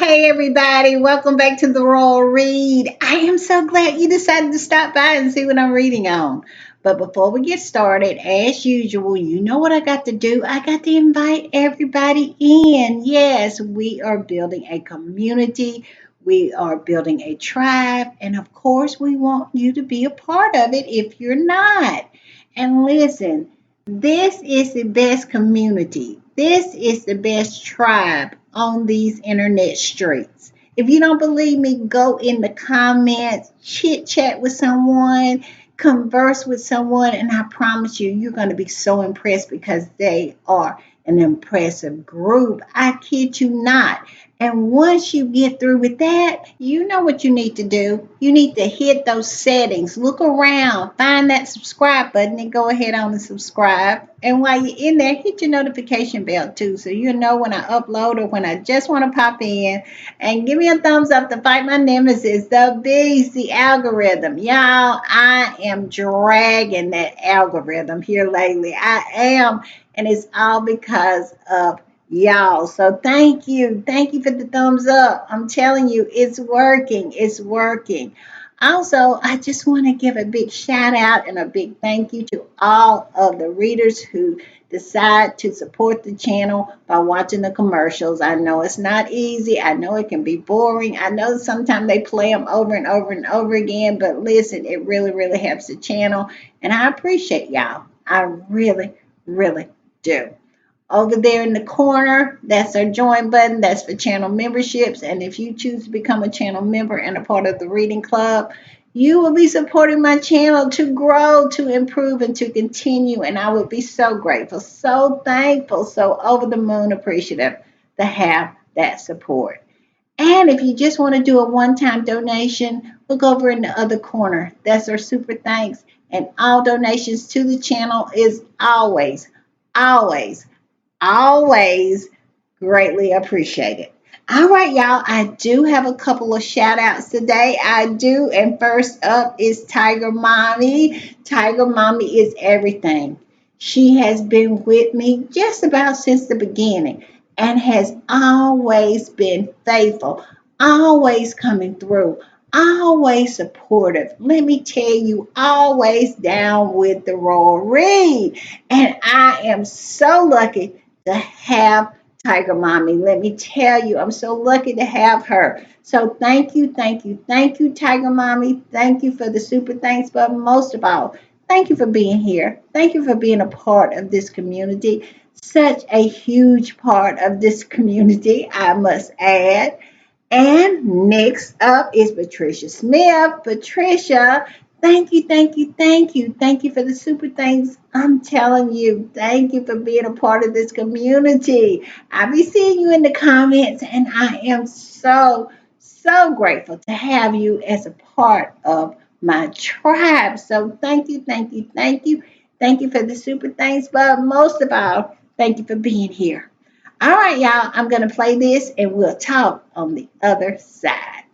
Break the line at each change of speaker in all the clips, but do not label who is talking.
Hey everybody, welcome back to the Royal Read. I am so glad you decided to stop by and see what I'm reading on. But before we get started, as usual, you know what I got to do? I got to invite everybody in. Yes, we are building a community, we are building a tribe, and of course, we want you to be a part of it if you're not. And listen, this is the best community. This is the best tribe on these internet streets. If you don't believe me, go in the comments, chit chat with someone, converse with someone, and I promise you, you're going to be so impressed because they are an impressive group. I kid you not. And once you get through with that, you know what you need to do. You need to hit those settings, look around, find that subscribe button, and go ahead on and subscribe. And while you're in there, hit your notification bell too, so you know when I upload or when I just want to pop in. And give me a thumbs up to fight my nemesis, the beast, the algorithm. Y'all, I am dragging that algorithm here lately. I am. And it's all because of y'all. So thank you. Thank you for the thumbs up. I'm telling you, it's working. It's working. Also, I just want to give a big shout out and a big thank you to all of the readers who decide to support the channel by watching the commercials. I know it's not easy. I know it can be boring. I know sometimes they play them over and over and over again, but listen, it really, really helps the channel. And I appreciate y'all. I really, really do. Over there in the corner, that's our join button. That's for channel memberships. And if you choose to become a channel member and a part of the reading club, you will be supporting my channel to grow, to improve, and to continue. And I would be so grateful, so thankful, so over the moon appreciative to have that support. And if you just want to do a one-time donation, look over in the other corner. That's our super thanks. And all donations to the channel is always, always greatly appreciated. All right, y'all. I do have a couple of shout outs today. I do. And first up is Tiger Mommy. Tiger Mommy is everything. She has been with me just about since the beginning and has always been faithful, always coming through, always supportive. Let me tell you, always down with the raw read. And I am so lucky to have Tiger Mommy. Let me tell you, I'm so lucky to have her. So thank you, Tiger Mommy. Thank you for the super thanks, but most of all, thank you for being here. Thank you for being a part of this community. Such a huge part of this community, I must add. And next up is Patricia Smith. Patricia, thank you for the super thanks. I'm telling you, thank you for being a part of this community. I'll be seeing you in the comments, and I am so grateful to have you as a part of my tribe. So thank you for the super thanks, but most of all, thank you for being here. All right, y'all, I'm going to play this and we'll talk on the other side.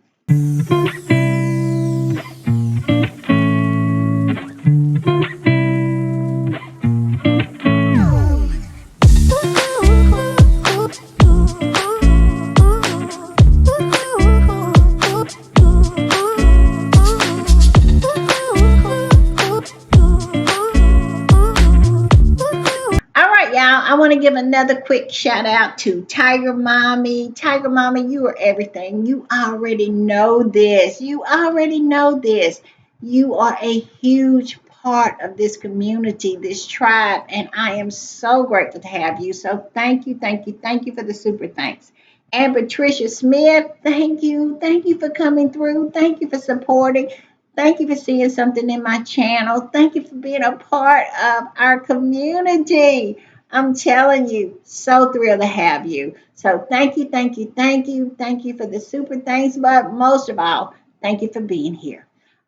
All right, y'all. I want to give another quick shout out to Tiger Mommy. Tiger Mommy, you are everything. You already know this. You already know this. You are a huge part of this community, this tribe, and I am so grateful to have you. So thank you for the super thanks. And Patricia Smith, thank you. Thank you for coming through. Thank you for supporting. Thank you for seeing something in my channel. Thank you for being a part of our community. I'm telling you, so thrilled to have you. So thank you for the super thanks, but most of all, thank you for being here.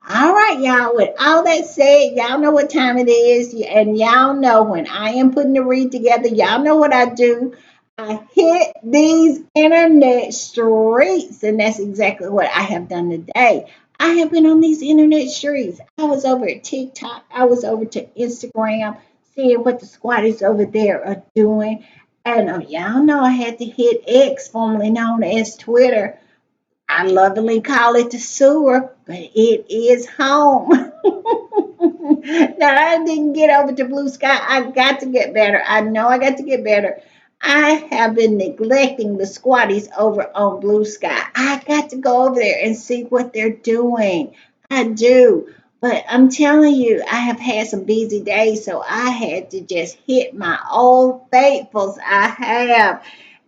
All right, y'all. With all that said, y'all know what time it is, and y'all know when I am putting the read together, y'all know what I do. I hit these internet streets, and that's exactly what I have done today. I have been on these internet streets. I was over at TikTok. I was over to Instagram, seeing what the squatties over there are doing. And y'all know I had to hit X, formerly known as Twitter. I lovingly call it the sewer, but it is home. Now, I didn't get over to Blue Sky. I got to get better. I know I got to get better. I have been neglecting the Squatties over on Blue Sky. I got to go over there and see what they're doing. I do. But I'm telling you, I have had some busy days, so I had to just hit my old faithfuls. I have.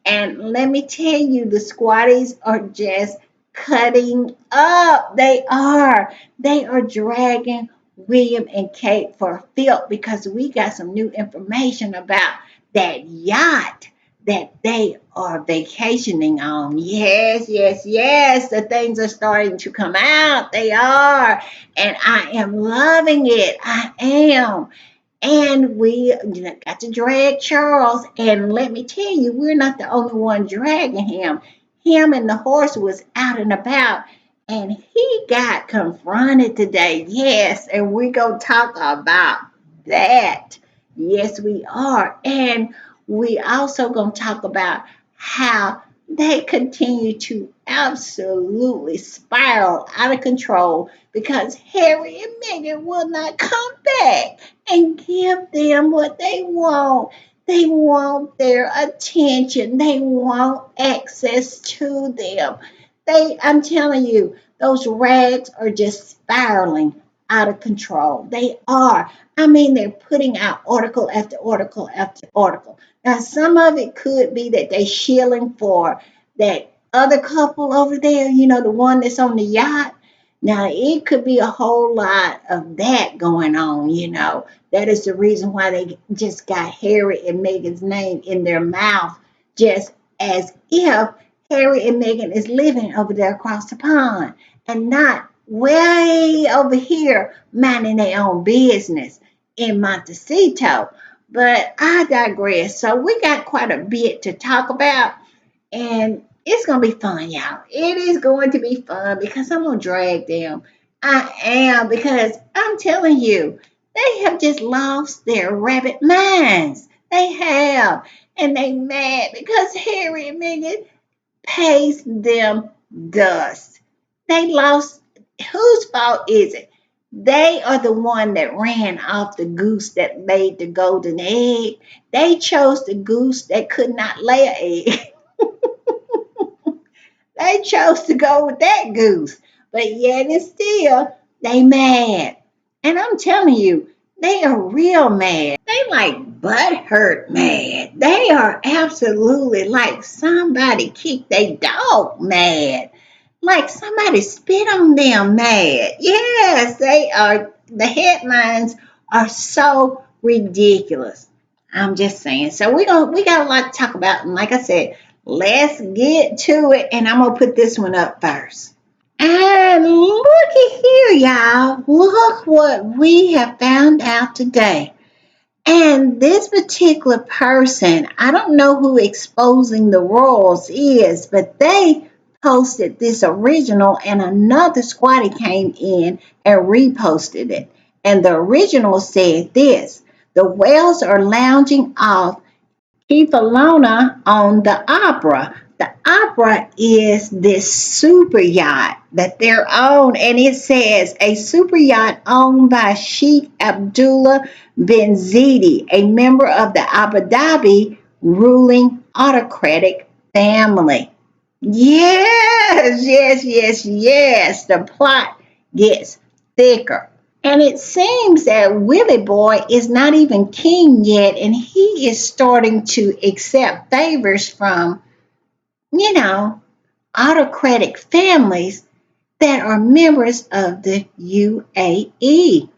And let me tell you, the Squatties are just cutting up. They are. They are dragging William and Kate for filth because we got some new information about that yacht that they are vacationing on. Yes, yes, yes. The things are starting to come out. They are. And I am loving it. I am. And we got to drag Charles. And let me tell you, we're not the only one dragging him. Him and the horse was out and about. And he got confronted today. Yes. And we're going to talk about that. Yes, we are. And we also going to talk about how they continue to absolutely spiral out of control because Harry and Meghan will not come back and give them what they want. They want their attention. They want access to them. I'm telling you, those rags are just spiraling out of control. They are. I mean, they're putting out article after article after article. Now, some of it could be that they're shilling for that other couple over there, the one that's on the yacht. Now, it could be a whole lot of that going on. That is the reason why they just got Harry and Meghan's name in their mouth, just as if Harry and Meghan is living over there across the pond and not way over here minding their own business in Montecito. But I digress. So we got quite a bit to talk about, and it's going to be fun, y'all. It is going to be fun because I'm going to drag them. I am, because I'm telling you, they have just lost their rabbit minds. They have. And they mad because Harry and Meghan pays them dust. They lost. Whose fault is it? They are the one that ran off the goose that laid the golden egg. They chose the goose that could not lay an egg. They chose to go with that goose. But yet and still, they mad. And I'm telling you, they are real mad. They like butthurt mad. They are absolutely like somebody kicked their dog mad. Like somebody spit on them mad. Yes, they are. The headlines are so ridiculous. I'm just saying. So we got a lot to talk about. And like I said, let's get to it. And I'm gonna put this one up first. And looky here, y'all. Look what we have found out today. And this particular person, I don't know who exposing the royals is, but they posted this original and another squatty came in and reposted it. And the original said this: the whales are lounging off Kefalona on the Opera. The Opera is this super yacht that they're on, and it says a super yacht owned by Sheikh Abdullah bin Zayed, a member of the Abu Dhabi ruling autocratic family. Yes, yes, yes, yes. The plot gets thicker. And it seems that Willie Boy is not even king yet, and he is starting to accept favors from, you know, autocratic families that are members of the UAE.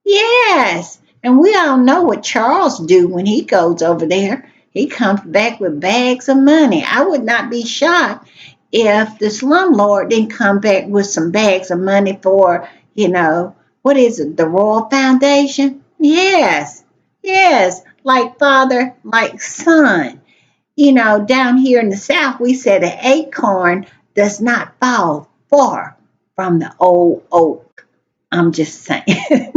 Yes, and we all know what Charles do when he goes over there. He comes back with bags of money. I would not be shocked if the slumlord didn't come back with some bags of money for, what is it, the Royal Foundation? Yes, yes, like father, like son. Down here in the South, we said an acorn does not fall far from the old oak. I'm just saying.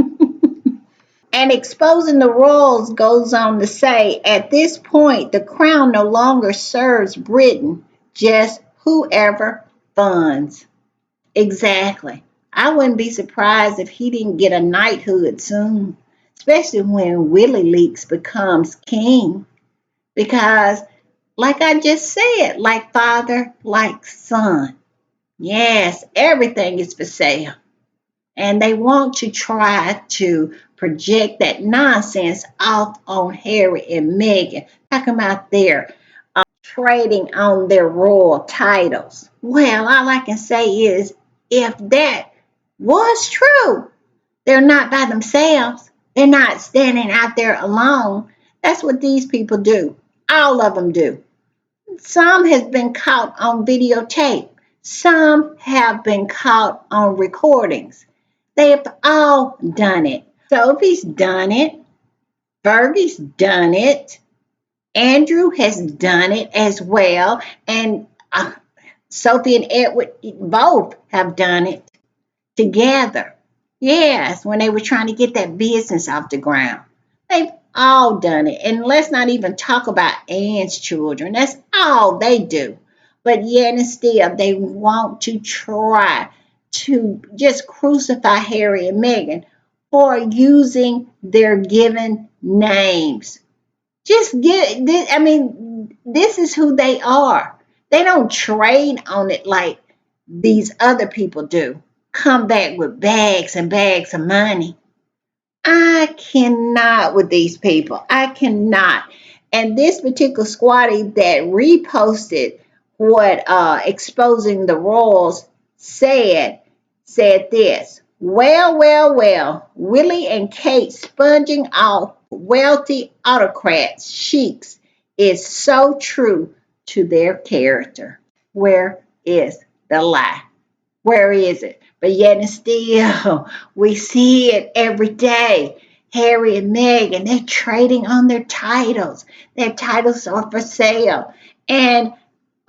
And exposing the royals goes on to say, at this point, the crown no longer serves Britain, just whoever funds. Exactly. I wouldn't be surprised if he didn't get a knighthood soon, especially when Willie Leaks becomes king. Because, like I just said, like father, like son. Yes, everything is for sale. And they want to try to project that nonsense off on Harry and Meghan, talking about their trading on their royal titles. Well, all I can say is if that was true, they're not by themselves. They're not standing out there alone. That's what these people do. All of them do. Some has been caught on videotape. Some have been caught on recordings. They have all done it. Sophie's done it. Fergie's done it. Andrew has done it as well. And Sophie and Edward both have done it together. Yes, when they were trying to get that business off the ground. They've all done it. And let's not even talk about Anne's children. That's all they do. But yet and still, they want to try to just crucify Harry and Meghan for using their given names. Just get this. I mean, this is who they are. They don't trade on it like these other people do. Come back with bags and bags of money. I cannot with these people. I cannot. And this particular squatty that reposted what exposing the royals said this. Well, well, well. Willie and Kate sponging off wealthy autocrats, sheiks, is so true to their character. Where is the lie? Where is it? But yet and still, we see it every day. Harry and Meghan, they're trading on their titles. Their titles are for sale. And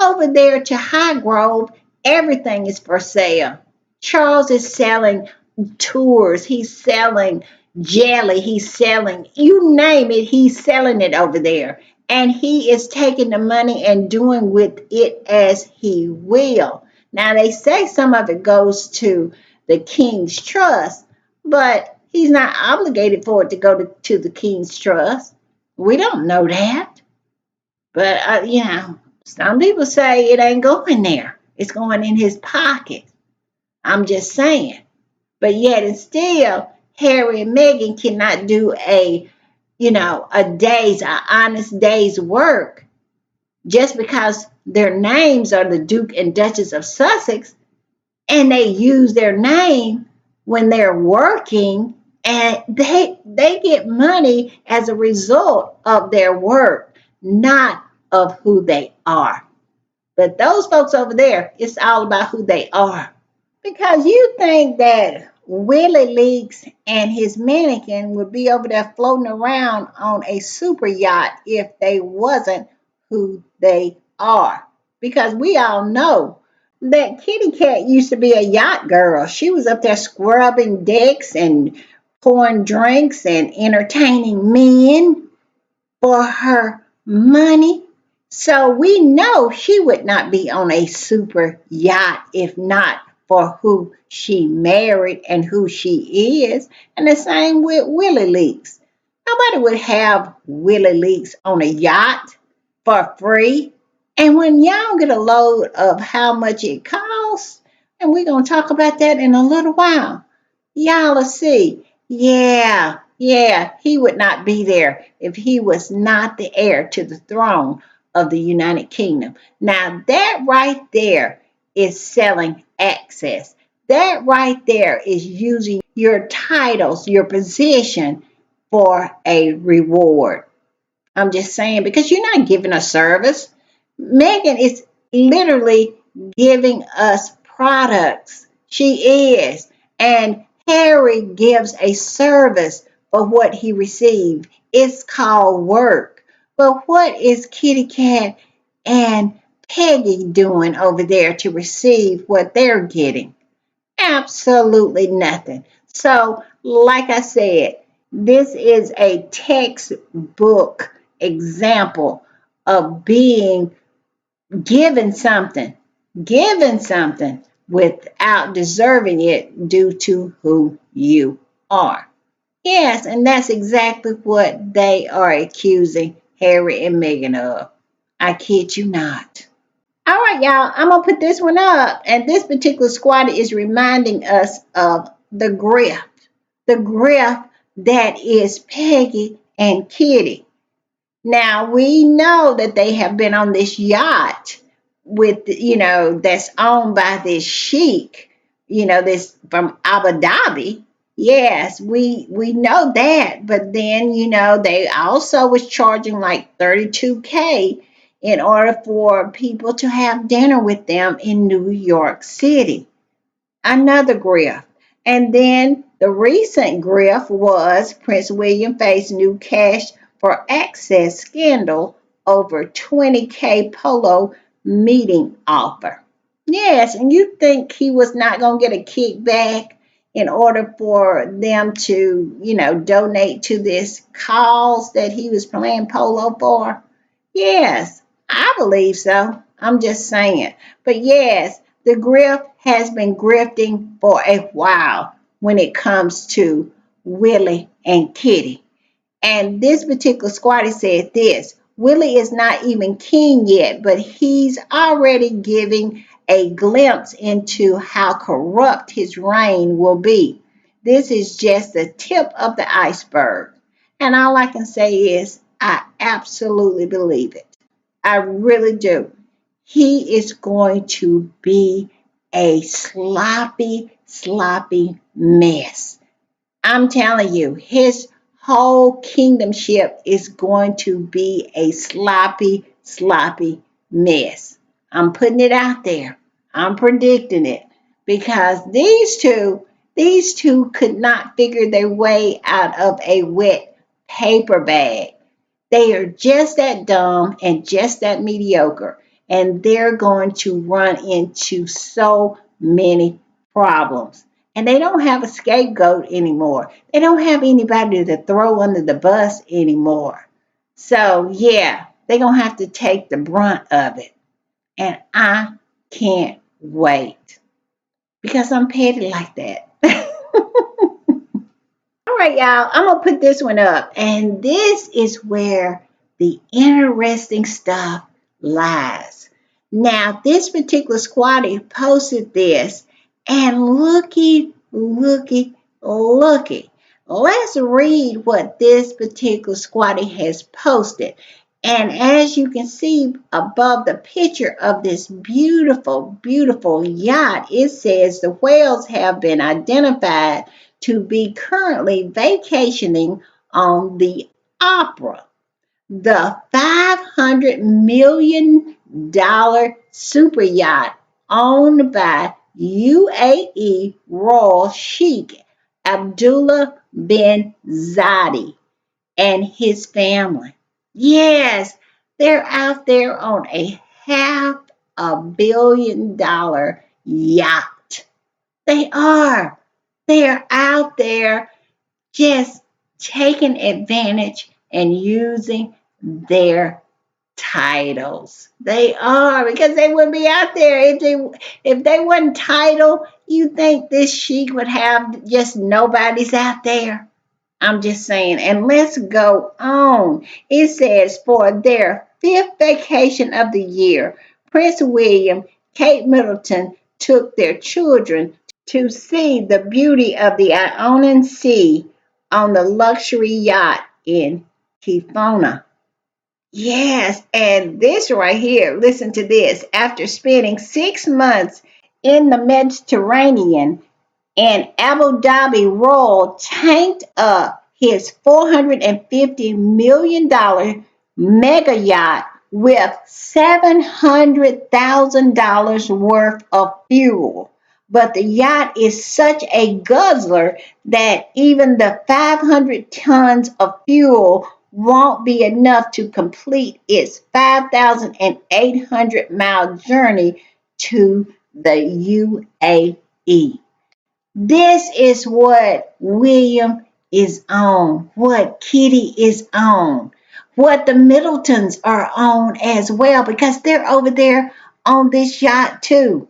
over there to Highgrove, everything is for sale. Charles is selling tours. He's selling jelly. He's selling, you name it, he's selling it over there. And he is taking the money and doing with it as he will. Now, they say some of it goes to the King's Trust, but he's not obligated for it to go to the King's Trust. We don't know that. But, some people say it ain't going there. It's going in his pocket. I'm just saying. But yet and still, Harry and Meghan cannot do an honest day's work just because their names are the Duke and Duchess of Sussex and they use their name when they're working and they get money as a result of their work, not of who they are. But those folks over there, it's all about who they are. Because you think that Willie Leaks and his mannequin would be over there floating around on a super yacht if they wasn't who they are. Because we all know that Kitty Cat used to be a yacht girl. She was up there scrubbing decks and pouring drinks and entertaining men for her money. So we know she would not be on a super yacht if not for who she married and who she is. And the same with Willie Leaks. Nobody would have Willie Leaks on a yacht for free. And when y'all get a load of how much it costs, and we're going to talk about that in a little while, y'all will see. Yeah, he would not be there if he was not the heir to the throne of the United Kingdom. Now, that right there is selling access. That right there is using your titles, your position for a reward. I'm just saying, because you're not giving a service. Meghan is literally giving us products. She is. And Harry gives a service for what he received. It's called work. But what is Kitty Cat and Peggy doing over there to receive what they're getting? Absolutely nothing. So, like I said, This is a textbook example of being given given something without deserving it due to who you are. Yes, and that's exactly what they are accusing Harry and Meghan of. I kid you not. All right, y'all, I'm going to put this one up. And this particular squatter is reminding us of the Griff that is Peggy and Kitty. Now, we know that they have been on this yacht with, that's owned by this sheik, this from Abu Dhabi. Yes, we know that. But then, they also was charging like 32K in order for people to have dinner with them in New York City. Another grift. And then the recent grift was Prince William faced new cash for access scandal over 20K polo meeting offer. Yes, and you think he was not going to get a kickback in order for them to, donate to this cause that he was playing polo for? Yes, I believe so. I'm just saying. But yes, the grift has been grifting for a while when it comes to Willie and Kitty. And this particular squatty said this: Willie is not even king yet, but he's already giving a glimpse into how corrupt his reign will be. This is just the tip of the iceberg. And all I can say is, I absolutely believe it. I really do. He is going to be a sloppy, sloppy mess. I'm telling you, his whole kingdomship is going to be a sloppy, sloppy mess. I'm putting it out there. I'm predicting it because these two could not figure their way out of a wet paper bag. They are just that dumb and just that mediocre, and they're going to run into so many problems. And they don't have a scapegoat anymore. They don't have anybody to throw under the bus anymore. So, yeah, they're going to have to take the brunt of it. And I can't wait because I'm petty like that. All right, y'all, I'm going to put this one up. And this is where the interesting stuff lies. Now, this particular squatty posted this, and looky. Let's read what this particular squatty has posted. And as you can see above the picture of this beautiful, beautiful yacht, it says the whales have been identified to be currently vacationing on the Opera, the $500 million super yacht owned by UAE Royal Sheikh Abdullah bin Zayed and his family. Yes, they're out there on a $500 million yacht. They are. They're out there just taking advantage and using their titles. They are, because they would be out there if they wasn't titled. You think this sheik would have just nobody's out there? I'm just saying. And let's go on. It says for their fifth vacation of the year, Prince William, Kate Middleton took their children to see the beauty of the Ionian Sea on the luxury yacht in Kifona. Yes, and this right here, listen to this. After spending 6 months in the Mediterranean, and Abu Dhabi Royal tanked up his $450 million mega yacht with $700,000 worth of fuel. But the yacht is such a guzzler that even the 500 tons of fuel won't be enough to complete its 5,800-mile journey to the UAE. This is what William is on, what Kitty is on, what the Middletons are on as well, because they're over there on this yacht too.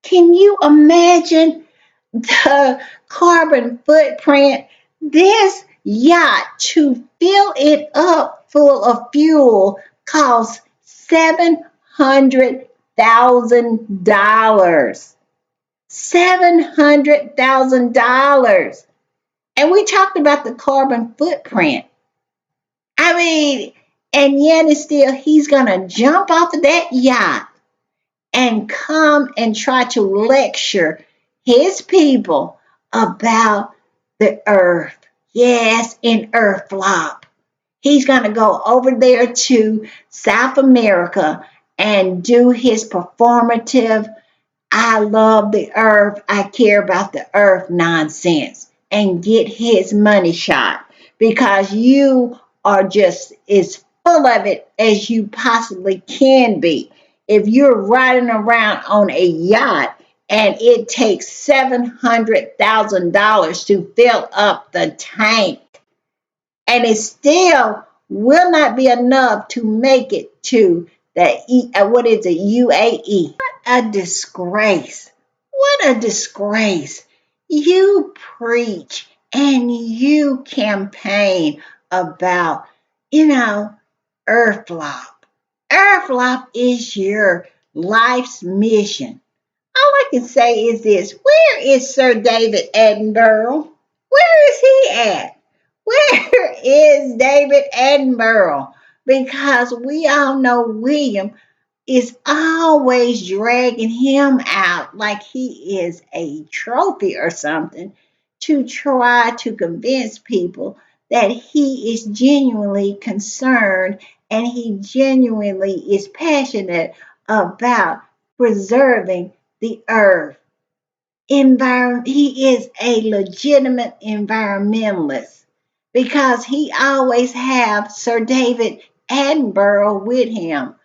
Can you imagine the carbon footprint? This yacht, to fill it up full of fuel, costs $700,000. $700,000. And we talked about the carbon footprint. I mean, and yet and still, he's going to jump off of that yacht and come and try to lecture his people about the earth. Yes, in Earth Flop. He's going to go over there to South America and do his performative I love the earth, I care about the earth nonsense and get his money shot because you are just as full of it as you possibly can be. If you're riding around on a yacht and it takes $700,000 to fill up the tank and it still will not be enough to make it to what is it, UAE. A disgrace. What a disgrace. You preach and you campaign about, you know, Earthlop. Earthlop is your life's mission. All I can say is this: where is Sir David Attenborough? Where is he at? Where is David Attenborough? Because we all know William is always dragging him out like he is a trophy or something to try to convince people that he is genuinely concerned and he genuinely is passionate about preserving the earth. He is a legitimate environmentalist because he always have Sir David Attenborough with him.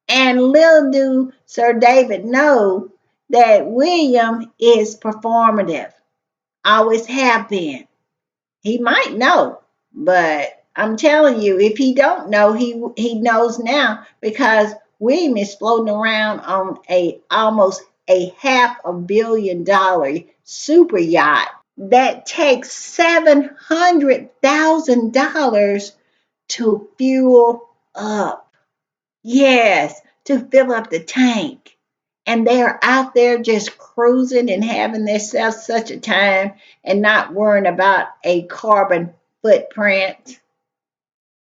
And little do Sir David know that William is performative, always have been. He might know, but I'm telling you, if he don't know, he knows now because William is floating around on a almost a $500 million super yacht that takes $700,000 to fuel up. Yes, to fill up the tank. And they're out there just cruising and having themselves such a time and not worrying about a carbon footprint.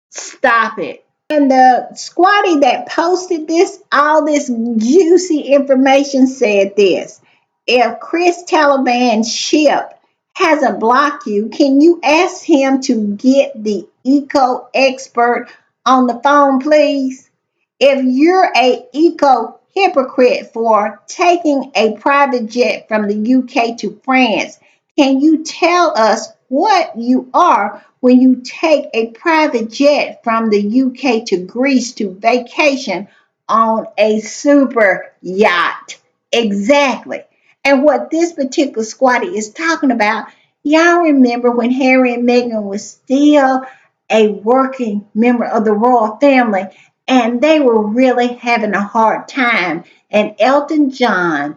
Stop it. And the squatty that posted this, all this juicy information said this. If Chris Taliban's ship hasn't blocked you, can you ask him to get the eco expert on the phone, please? If you're a eco hypocrite for taking a private jet from the UK to France, can you tell us what you are when you take a private jet from the UK to Greece to vacation on a super yacht? Exactly. And what this particular squatty is talking about, y'all remember when Harry and Meghan was still a working member of the royal family and they were really having a hard time. And Elton John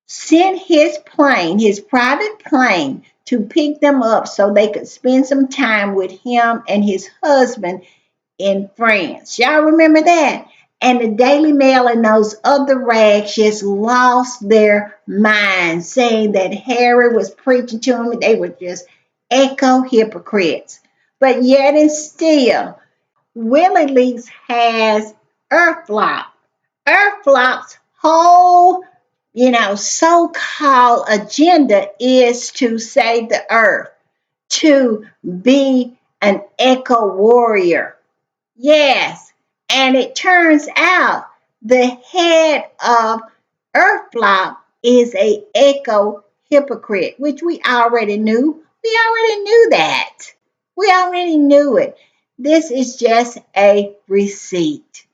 sent his plane, his private plane, to pick them up so they could spend some time with him and his husband in France. Y'all remember that? And the Daily Mail and those other rags just lost their minds, saying that Harry was preaching to them. They were just echo hypocrites. But yet and still, Willie Leaks has Earthflop. Earthflop's whole, so-called agenda is to save the earth, to be an eco warrior. Yes, and it turns out the head of Earthflop is a eco hypocrite, which we already knew. We already knew that. We already knew it. This is just a receipt.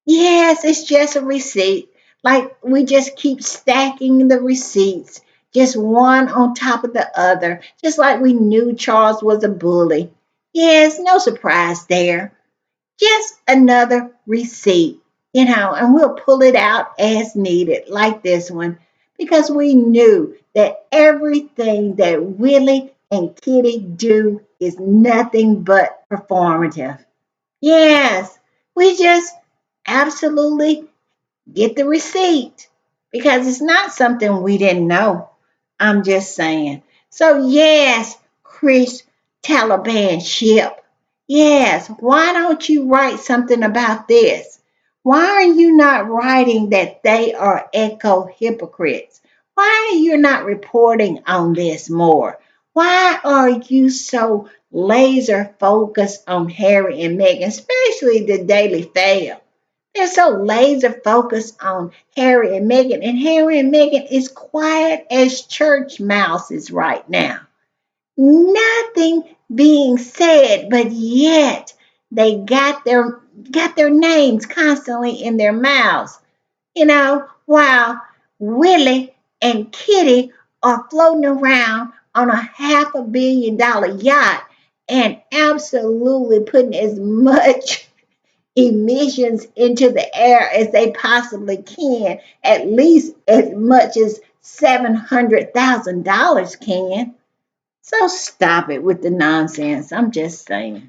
Yes, it's just a receipt. Like we just keep stacking the receipts just one on top of the other, just like we knew Charles was a bully. Yes, no surprise there. Just another receipt, and we'll pull it out as needed, like this one, because we knew that everything that Willie and Kitty do is nothing but performative. Yes, we just absolutely get the receipt because it's not something we didn't know. I'm just saying. So, yes, Chris Taliban ship. Yes, why don't you write something about this? Why are you not writing that they are eco hypocrites? Why are you not reporting on this more? Why are you so laser focused on Harry and Meghan, especially the Daily Fail? They're so laser focused on Harry and Harry and Meghan is quiet as church mouses right now. Nothing being said, but yet they got their names constantly in their mouths. While Willie and Kitty are floating around on a $500 million yacht and absolutely putting as much emissions into the air as they possibly can, at least as much as $700,000 can. So stop it with the nonsense. I'm just saying.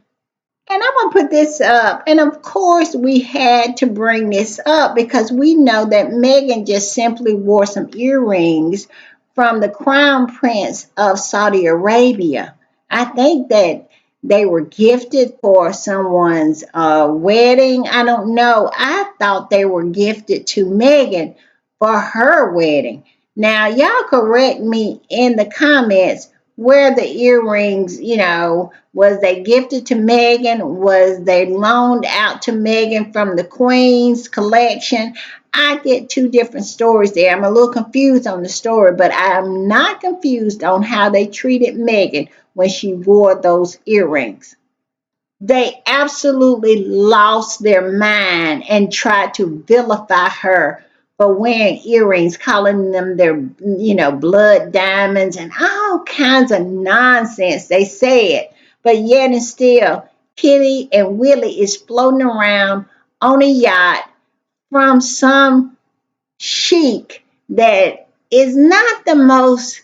And I'm going to put this up. And of course, we had to bring this up because we know that Meghan just simply wore some earrings from the crown prince of Saudi Arabia. I think that they were gifted for someone's wedding. I don't know. I thought they were gifted to Meghan for her wedding. Now, y'all correct me in the comments where the earrings, was they gifted to Meghan? Was they loaned out to Meghan from the Queen's collection? I get two different stories there. I'm a little confused on the story, but I'm not confused on how they treated Meghan when she wore those earrings. They absolutely lost their mind and tried to vilify her for wearing earrings, calling them their, blood diamonds and all kinds of nonsense they said. But yet and still, Kitty and Willie is floating around on a yacht from some chic that is not the most,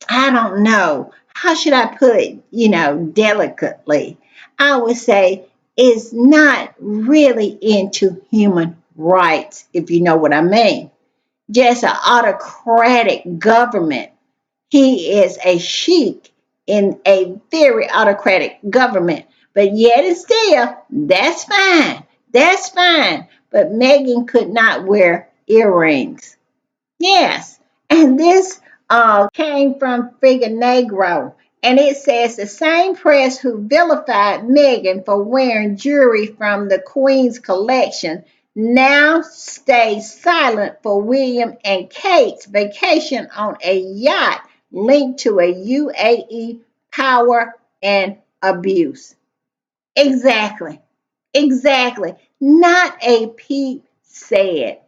I don't know, how should I put it, delicately? I would say is not really into human rights, if you know what I mean. Just an autocratic government. He is a sheik in a very autocratic government. But yet and still, that's fine. That's fine. But Meghan could not wear earrings. Yes, and this came from Figa Negro, and it says the same press who vilified Meghan for wearing jewelry from the Queen's collection now stays silent for William and Kate's vacation on a yacht linked to a UAE power and abuse. Exactly, exactly. Not a peep said.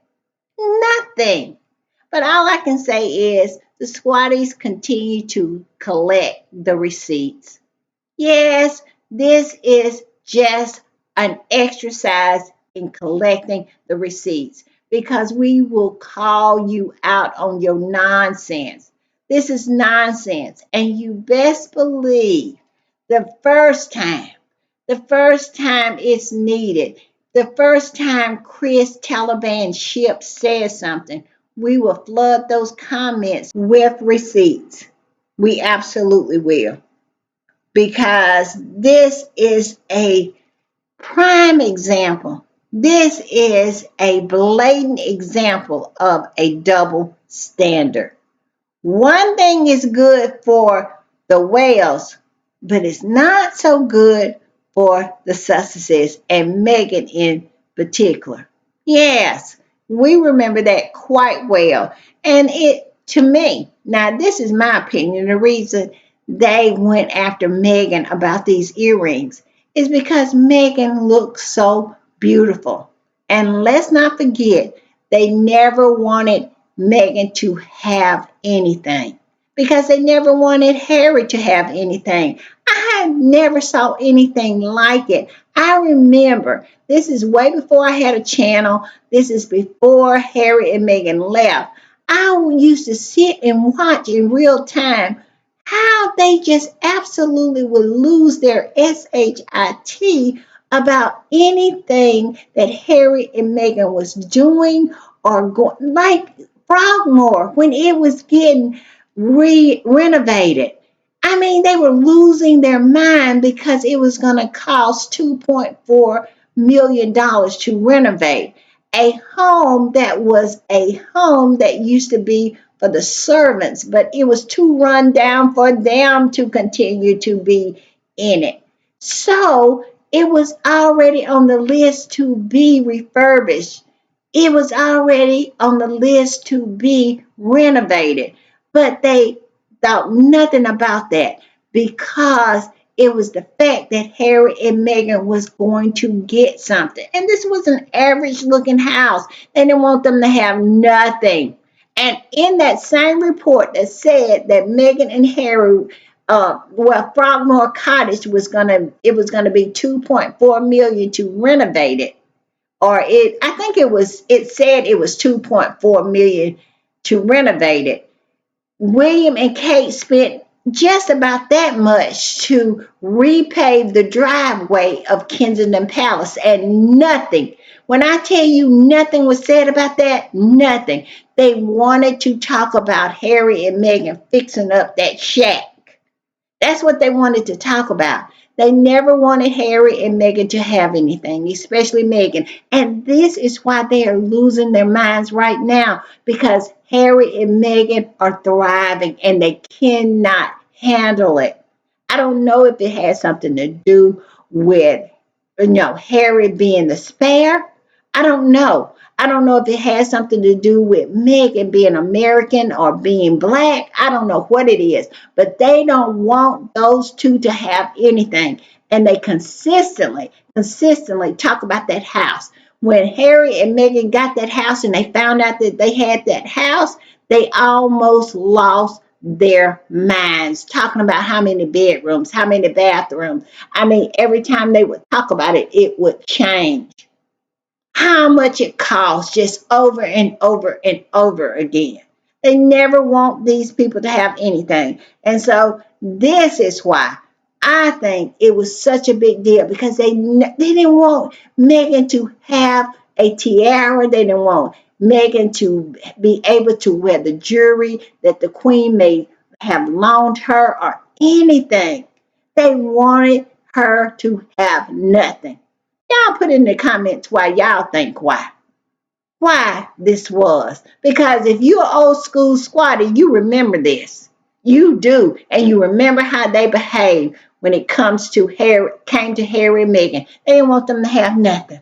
Nothing. But all I can say is the Squatties continue to collect the receipts. Yes, this is just an exercise in collecting the receipts because we will call you out on your nonsense. This is nonsense. And you best believe the first time it's needed, the first time Chris Taliban ship says something, we will flood those comments with receipts. We absolutely will. Because this is a prime example. This is a blatant example of a double standard. One thing is good for the whales, but it's not so good for the Sussexes and Meghan in particular. Yes, we remember that quite well. And to me, now this is my opinion, the reason they went after Meghan about these earrings is because Meghan looks so beautiful. And let's not forget, they never wanted Meghan to have anything. because they never wanted Harry to have anything. I never saw anything like it. I remember this is way before I had a channel. This is before Harry and Meghan left. I used to sit and watch in real time how they just absolutely would lose their shit about anything that Harry and Meghan was doing or going, like Frogmore when it was getting renovated. I mean, they were losing their mind because it was going to cost $2.4 million to renovate a home that was a home that used to be for the servants, but it was too run down for them to continue to be in it. So it was already on the list to be refurbished. It was already on the list to be renovated, but they thought nothing about that because it was the fact that Harry and Meghan was going to get something. And this was an average looking house. They didn't want them to have nothing. And in that same report that said that Meghan and Harry, Frogmore Cottage was gonna be 2.4 million to renovate it, or I think it said it was 2.4 million to renovate it. William and Kate spent just about that much to repave the driveway of Kensington Palace, and nothing. When I tell you nothing was said about that, nothing. They wanted to talk about Harry and Meghan fixing up that shack. That's what they wanted to talk about. They never wanted Harry and Meghan to have anything, especially Meghan. And this is why they are losing their minds right now, because Harry and Meghan are thriving and they cannot handle it. I don't know if it has something to do with, Harry being the spare. I don't know. I don't know if it has something to do with Meghan being American or being black. I don't know what it is, but they don't want those two to have anything. And they consistently talk about that house. When Harry and Meghan got that house and they found out that they had that house, they almost lost their minds talking about how many bedrooms, how many bathrooms. I mean, every time they would talk about it, it would change how much it costs just over and over and over again. They never want these people to have anything. And so this is why I think it was such a big deal, because they didn't want Meghan to have a tiara. They didn't want Meghan to be able to wear the jewelry that the queen may have loaned her or anything. They wanted her to have nothing. Y'all put in the comments why y'all think why this was. Because if you're old school squatty, you remember this. You do. And you remember how they behaved when it came to Harry and Meghan. They didn't want them to have nothing.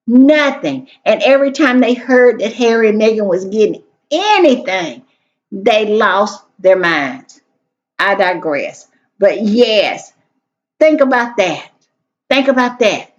Nothing. And every time they heard that Harry and Meghan was getting anything, they lost their minds. I digress. But yes, think about that. Think about that.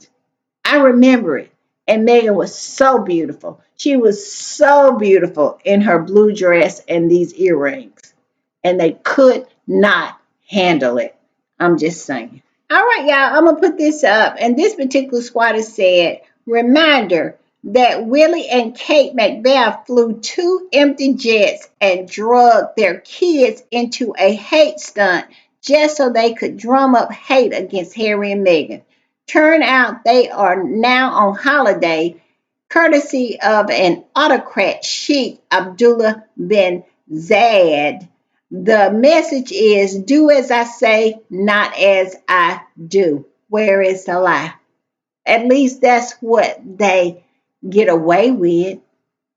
I remember it. And Meghan was so beautiful. She was so beautiful in her blue dress and these earrings. And they could not handle it. I'm just saying. All right, y'all, I'm going to put this up. And this particular squatter said, reminder that Willie and Kate Macbeth flew two empty jets and drugged their kids into a hate stunt just so they could drum up hate against Harry and Meghan. Turn out they are now on holiday, courtesy of an autocrat, Sheikh Abdullah bin Zayed. The message is do as I say, not as I do. Where is the lie? At least that's what they get away with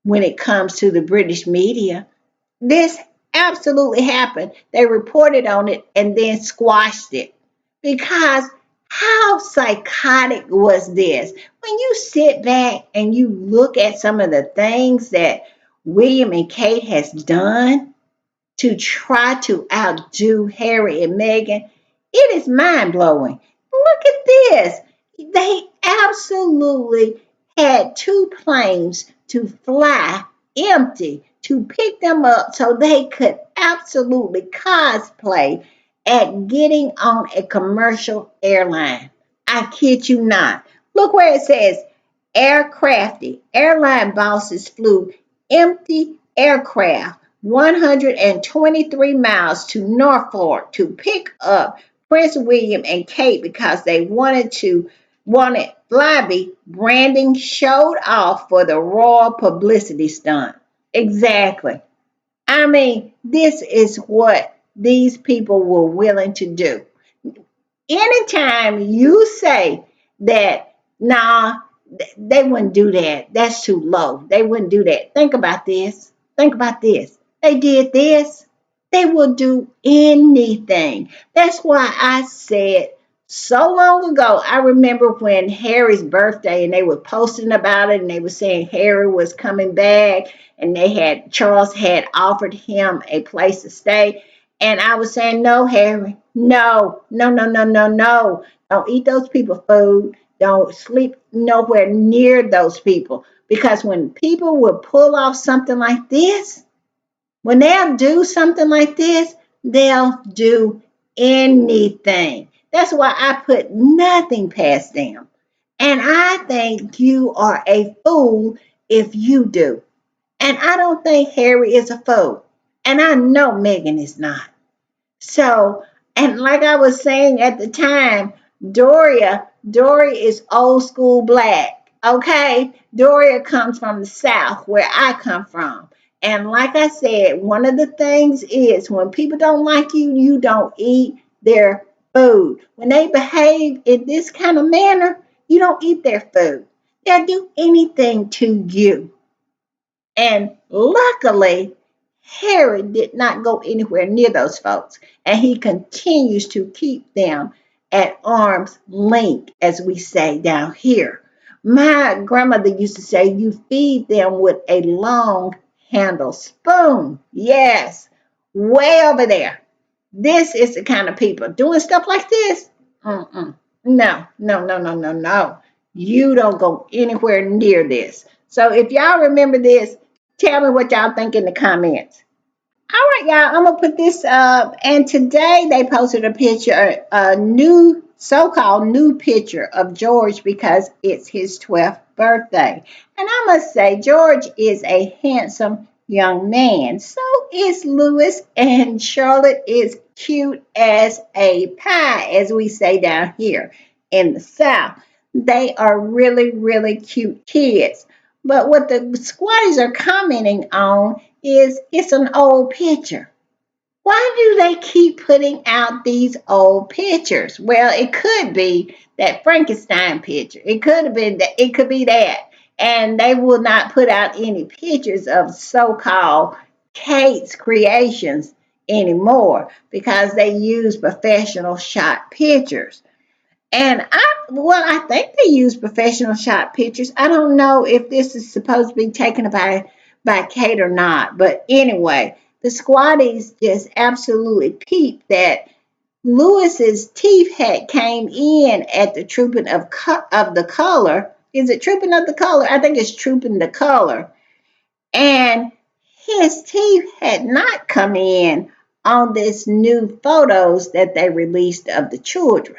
when it comes to the British media. This absolutely happened. They reported on it and then squashed it. Because how psychotic was this? When you sit back and you look at some of the things that William and Kate has done to try to outdo Harry and Meghan, it is mind blowing. Look at this. They absolutely had two planes to fly empty to pick them up so they could absolutely cosplay at getting on a commercial airline. I kid you not. Look where it says aircrafty. Airline bosses flew empty aircraft 123 miles to Norfolk to pick up Prince William and Kate because they wanted Flabby branding showed off for the royal publicity stunt. Exactly. I mean, this is what these people were willing to do. Anytime you say that, nah, they wouldn't do that. That's too low. They wouldn't do that. Think about this. Think about this. They did this. They will do anything. That's why I said so long ago. I remember when Harry's birthday and they were posting about it and they were saying Harry was coming back and Charles had offered him a place to stay. And I was saying, no, Harry, no, no, no, no, no, no. Don't eat those people food. Don't sleep nowhere near those people. Because when people will pull off something like this, when they'll do something like this, they'll do anything. That's why I put nothing past them. And I think you are a fool if you do. And I don't think Harry is a fool. And I know Megan is not. So, and like I was saying at the time, Doria is old school black. Okay? Doria comes from the South, where I come from. And like I said, one of the things is when people don't like you, you don't eat their food. When they behave in this kind of manner, you don't eat their food. They'll do anything to you. And luckily, Harry did not go anywhere near those folks. And he continues to keep them at arm's length, as we say down here. My grandmother used to say, you feed them with a long handle spoon. Yes, way over there. This is the kind of people doing stuff like this. Mm-mm. No, no, no, no, no, no. You don't go anywhere near this. So if y'all remember this, tell me what y'all think in the comments. All right, y'all, I'm gonna put this up. And today they posted a picture, a new so-called new picture of George because it's his 12th birthday. And I must say, George is a handsome young man. So is Louis, and Charlotte is cute as a pie, as we say down here in the South. They are really, really cute kids. But what the squatties are commenting on is it's an old picture. Why do they keep putting out these old pictures? Well, it could be that Frankenstein picture. It could have been that. It could be that. And they will not put out any pictures of so-called Kate's creations anymore because they use professional shot pictures. And I think they use professional shot pictures. I don't know if this is supposed to be taken by Kate or not. But anyway, the Squatties just absolutely peeped that Lewis's teeth had came in at the trooping of the color. Is it trooping of the color? I think it's trooping the color. And his teeth had not come in on this new photos that they released of the children.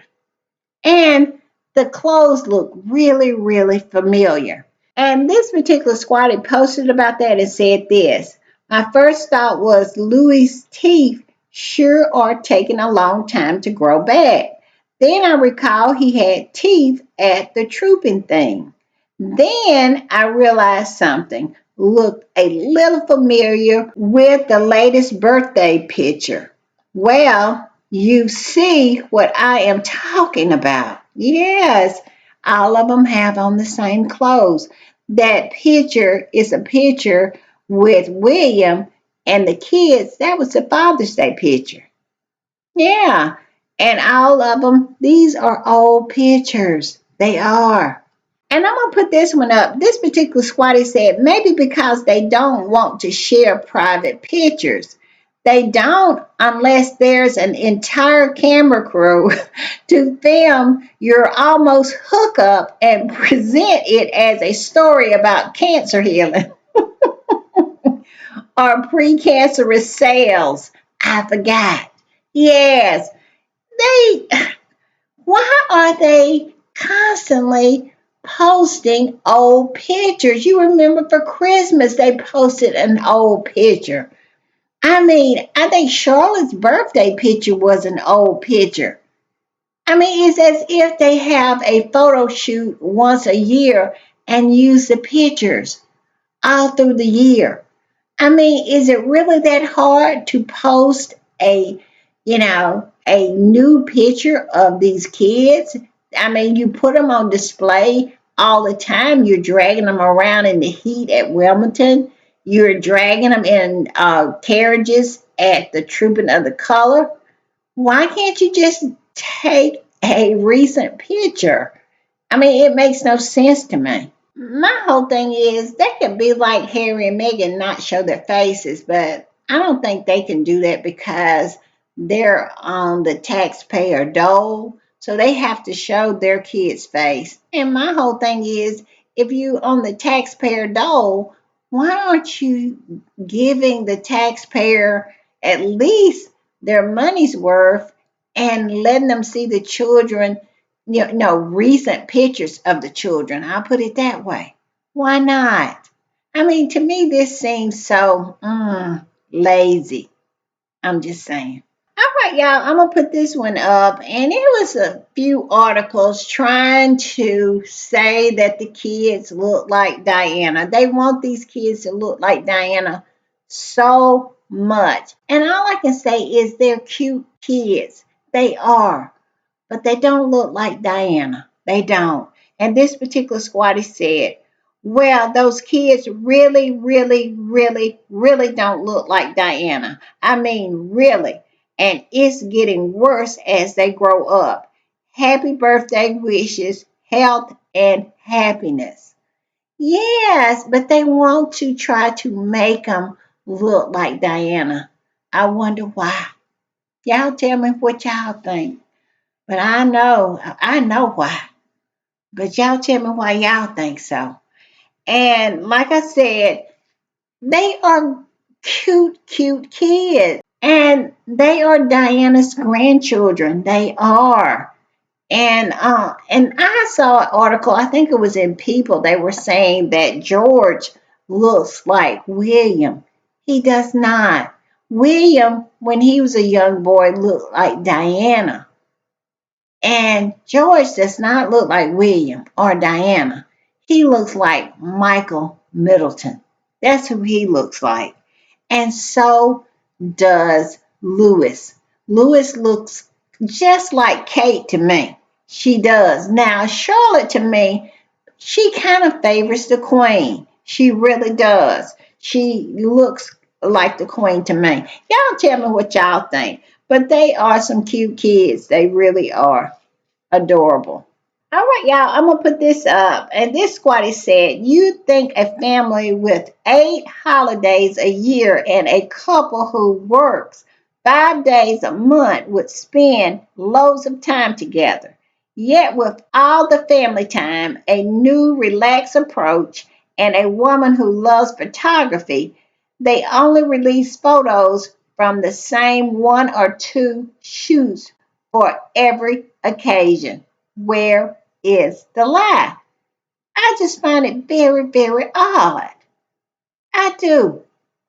And the clothes look really, really familiar. And this particular squatty posted about that and said this. My first thought was Louis' teeth sure are taking a long time to grow back. Then I recall he had teeth at the trooping thing. Then I realized something looked a little familiar with the latest birthday picture. Well, you see what I am talking about. Yes, all of them have on the same clothes. That picture is a picture with William and the kids. That was the Father's Day picture. Yeah, and all of them, these are old pictures. They are. And I'm going to put this one up. This particular squatty said maybe because they don't want to share private pictures. They don't unless there's an entire camera crew to film your almost hookup and present it as a story about cancer healing. or precancerous cells. I forgot. Yes, they, why are they constantly posting old pictures? You remember for Christmas they posted an old picture. I mean, I think Charlotte's birthday picture was an old picture. I mean, it's as if they have a photo shoot once a year and use the pictures all through the year. I mean, is it really that hard to post a new picture of these kids? I mean, you put them on display all the time. You're dragging them around in the heat at Wilmington. You're dragging them in carriages at the Trooping of the Color. Why can't you just take a recent picture? I mean, it makes no sense to me. My whole thing is they could be like Harry and Meghan, not show their faces, but I don't think they can do that because they're on the taxpayer dole, so they have to show their kid's face. And my whole thing is, if you on the taxpayer dole, why aren't you giving the taxpayer at least their money's worth and letting them see the children, recent pictures of the children? I'll put it that way. Why not? I mean, to me, this seems so lazy. I'm just saying. All right, y'all, I'm going to put this one up. And it was a few articles trying to say that the kids look like Diana. They want these kids to look like Diana so much. And all I can say is they're cute kids. They are, but they don't look like Diana. They don't. And this particular squatty said, well, those kids really, really, really, really don't look like Diana. I mean, really. And it's getting worse as they grow up. Happy birthday wishes, health, and happiness. Yes, but they want to try to make them look like Diana. I wonder why. Y'all tell me what y'all think. But I know why. But y'all tell me why y'all think so. And like I said, they are cute, cute kids. And they are Diana's grandchildren. They are. And I saw an article, I think it was in People, they were saying that George looks like William. He does not. William, when he was a young boy, looked like Diana. And George does not look like William or Diana. He looks like Michael Middleton. That's who he looks like. And so does Lewis. Lewis looks just like Kate to me. She does. Now, Charlotte to me, she kind of favors the queen. She really does. She looks like the queen to me. Y'all tell me what y'all think. But they are some cute kids. They really are adorable. All right, y'all, I'm going to put this up. And this squatty said, you think a family with 8 holidays a year and a couple who works 5 days a month would spend loads of time together. Yet, with all the family time, a new relaxed approach, and a woman who loves photography, they only release photos from the same 1 or 2 shoots for every occasion. Where is the lie? I just find it very, very odd. I do.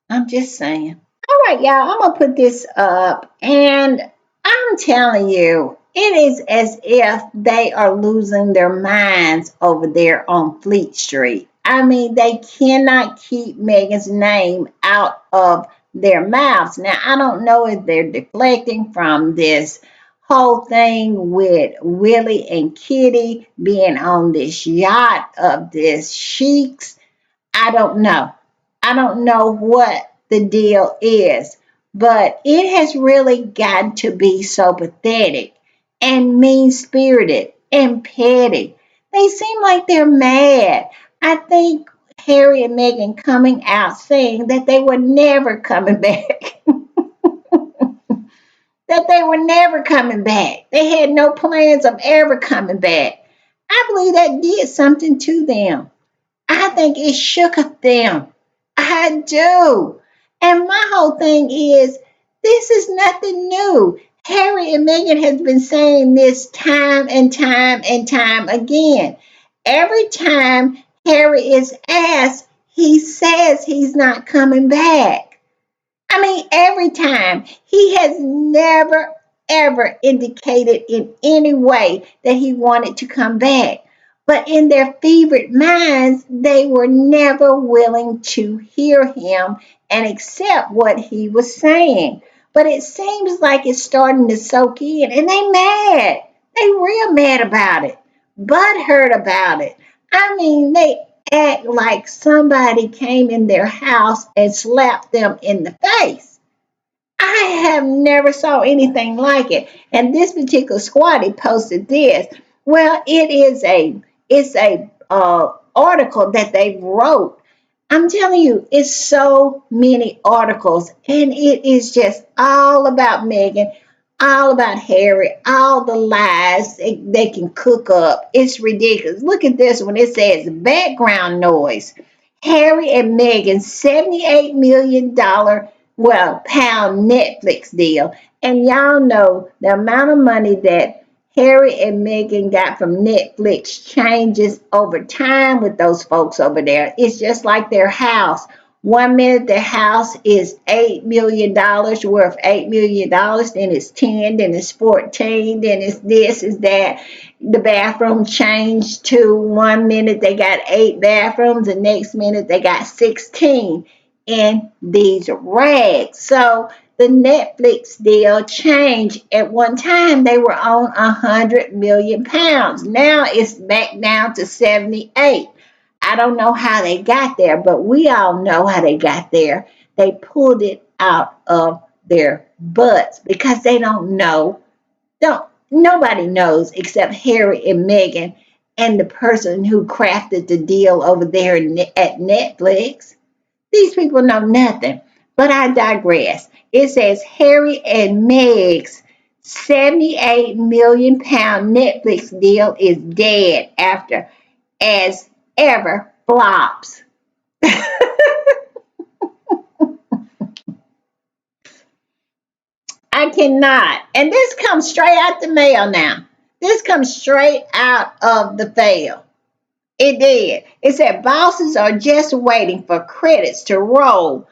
I'm just saying. All right, y'all, I'm going to put this up, and I'm telling you, it is as if they are losing their minds over there on Fleet Street. I mean, they cannot keep Megan's name out of their mouths. Now, I don't know if they're deflecting from this whole thing with Willie and Kitty being on this yacht of this sheiks. I don't know. I don't know what the deal is, but it has really gotten to be so pathetic and mean spirited and petty. They seem like they're mad. I think Harry and Meghan coming out saying that they were never coming back. That they were never coming back. They had no plans of ever coming back. I believe that did something to them. I think it shook up them. I do. And my whole thing is, this is nothing new. Harry and Meghan has been saying this time and time and time again. Every time Harry is asked, he says he's not coming back. I mean, every time. He has never, ever indicated in any way that he wanted to come back. But in their fevered minds, they were never willing to hear him and accept what he was saying. But it seems like it's starting to soak in, and they mad. They real mad about it, butthurt about it. I mean, they act like somebody came in their house and slapped them in the face. I have never saw anything like it. And this particular squatty posted this. Well, it's a article that they wrote. I'm telling you, it's so many articles, and it is just all about Megan, all about Harry, all the lies they can cook up. It's ridiculous. Look at this one. It says background noise. Harry and Meghan's $78 million, well, pound Netflix deal. And y'all know the amount of money that Harry and Meghan got from Netflix changes over time with those folks over there. It's just like their house. 1 minute their house is $8 million, worth $8 million, then it's 10, then it's 14, then it's this, is that. The bathroom changed to 1 minute they got 8 bathrooms, the next minute they got 16 in these rags. So the Netflix deal changed. At one time, they were on 100 million pounds. Now it's back down to 78. I don't know how they got there, but we all know how they got there. They pulled it out of their butts because they don't know. Don't Nobody knows except Harry and Meghan and the person who crafted the deal over there at Netflix. These people know nothing. But I digress. It says Harry and Meg's 78 million pound Netflix deal is dead after as ever flops. I cannot. And this comes straight out the mail now. This comes straight out of the fail. It did. It said bosses are just waiting for credits to roll.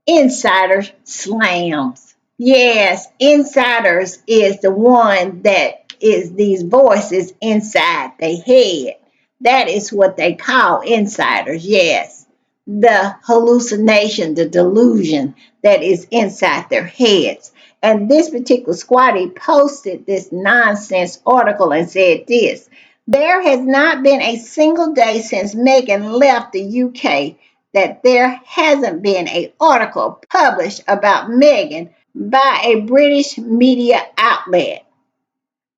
Insider slams. Yes, insiders is the one that is these voices inside their head. That is what they call insiders. Yes, the hallucination, the delusion that is inside their heads. And this particular squatty posted this nonsense article and said this. There has not been a single day since Meghan left the UK that there hasn't been an article published about Meghan by a British media outlet.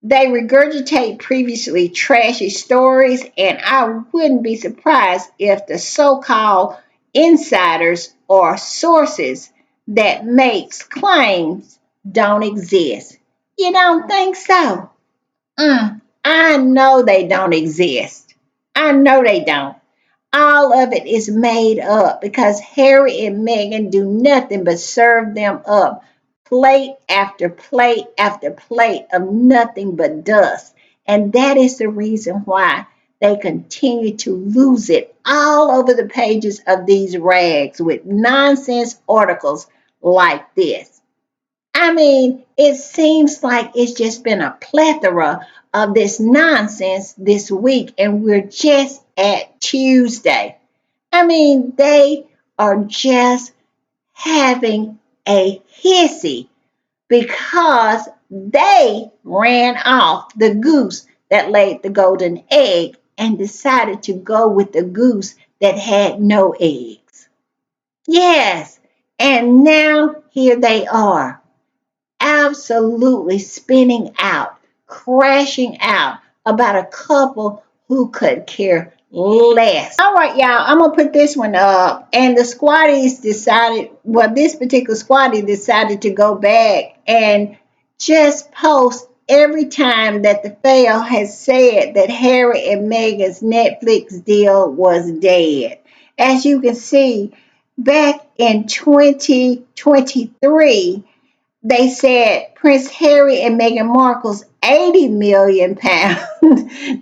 They regurgitate previously trashy stories, and I wouldn't be surprised if the so-called insiders or sources that makes claims don't exist. You don't think so? I know they don't exist. I know they don't. All of it is made up because Harry and Meghan do nothing but serve them up plate after plate after plate of nothing but dust. And that is the reason why they continue to lose it all over the pages of these rags with nonsense articles like this. I mean, it seems like it's just been a plethora of this nonsense this week, and we're just at Tuesday. I mean, they are just having a hissy because they ran off the goose that laid the golden egg and decided to go with the goose that had no eggs. Yes, and now here they are absolutely spinning out, crashing out about a couple who could care less. All right, y'all, I'm going to put this one up. And the Squatties decided, well, this particular Squatty decided to go back and just post every time that the fail has said that Harry and Meghan's Netflix deal was dead. As you can see, back in 2023, they said Prince Harry and Meghan Markle's 80 million pound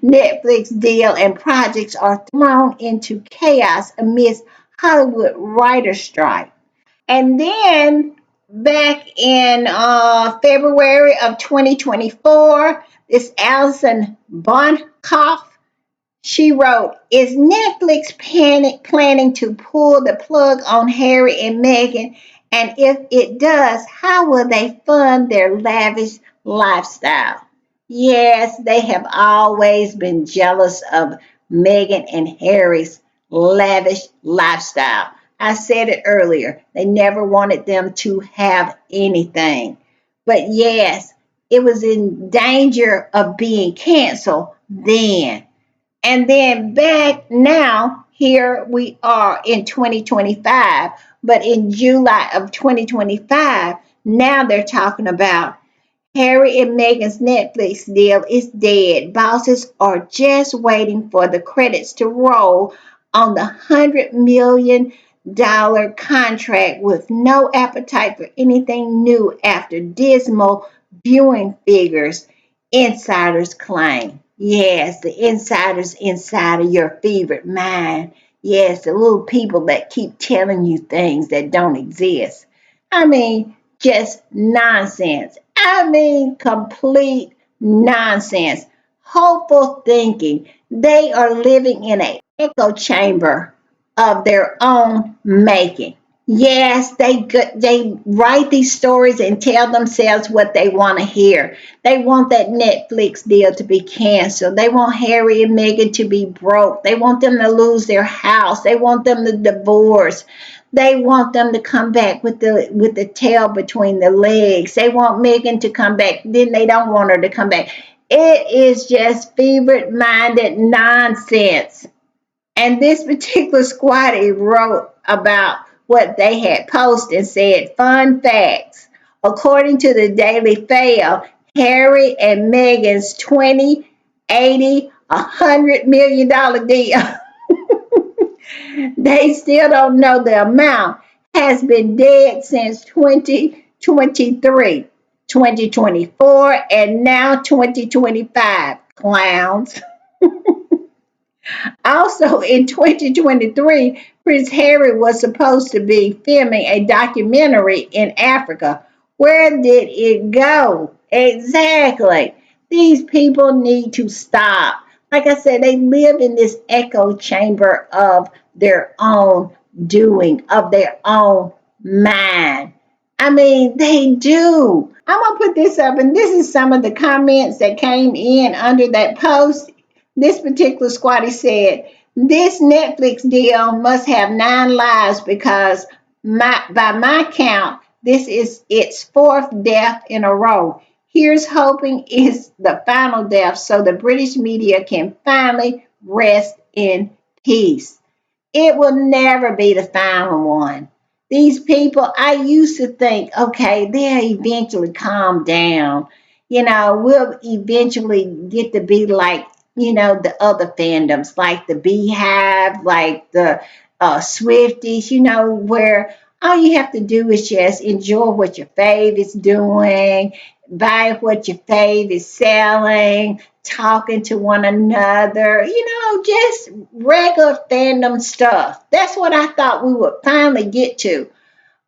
Netflix deal and projects are thrown into chaos amidst Hollywood writer strike. And then back in February of 2024, this Alison Bonkoff, she wrote, is Netflix planning to pull the plug on Harry and Meghan? And if it does, how will they fund their lavish lifestyle? Yes, they have always been jealous of Meghan and Harry's lavish lifestyle. I said it earlier, they never wanted them to have anything. But yes, it was in danger of being canceled then. And then back now, here we are in 2025, but in July of 2025, now they're talking about Harry and Meghan's Netflix deal is dead. Bosses are just waiting for the credits to roll on the $100 million contract with no appetite for anything new after dismal viewing figures, insiders claim. Yes, the insiders inside of your favorite mind. Yes, the little people that keep telling you things that don't exist. I mean, just nonsense. I mean, complete nonsense. Hopeful thinking. They are living in an echo chamber of their own making. Yes, they write these stories and tell themselves what they want to hear. They want that Netflix deal to be canceled. They want Harry and Meghan to be broke. They want them to lose their house. They want them to divorce. They want them to come back with the tail between the legs. They want Meghan to come back. Then they don't want her to come back. It is just fevered-minded nonsense. And this particular squatty wrote about what they had posted and said, fun facts. According to the Daily Fail, Harry and Meghan's 20, 80, $100 million deal, they still don't know the amount, has been dead since 2023, 2024, and now 2025. Clowns. Also in 2023, Prince Harry was supposed to be filming a documentary in Africa. Where did it go? Exactly. These people need to stop. Like I said, they live in this echo chamber of their own doing, of their own mind. I mean, they do. I'm going to put this up, and this is some of the comments that came in under that post. This particular squatty said, this Netflix deal must have 9 lives because by my count, this is its fourth death in a row. Here's hoping it's the final death so the British media can finally rest in peace. It will never be the final one. These people, I used to think, okay, they'll eventually calm down. We'll eventually get to be like, the other fandoms, like the Beehive, like the Swifties, where all you have to do is just enjoy what your fave is doing, buy what your fave is selling, talking to one another, just regular fandom stuff. That's what I thought we would finally get to.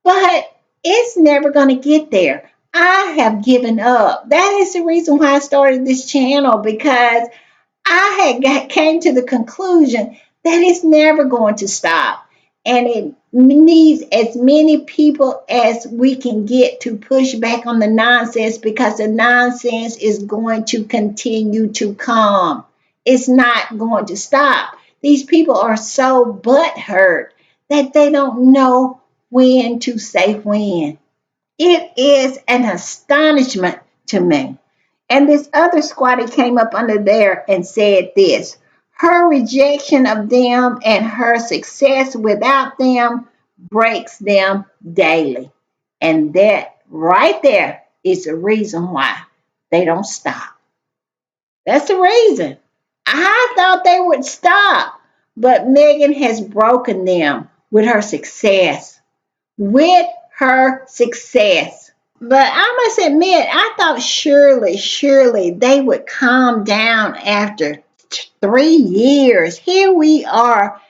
But it's never going to get there. I have given up. That is the reason why I started this channel, because came to the conclusion that it's never going to stop. And it needs as many people as we can get to push back on the nonsense, because the nonsense is going to continue to come. It's not going to stop. These people are so butthurt that they don't know when to say when. It is an astonishment to me. And this other squatter came up under there and said this: her rejection of them and her success without them breaks them daily. And that right there is the reason why they don't stop. That's the reason. I thought they would stop, but Megan has broken them with her success. With her success. But I must admit, I thought surely they would calm down after 3 years. Here we are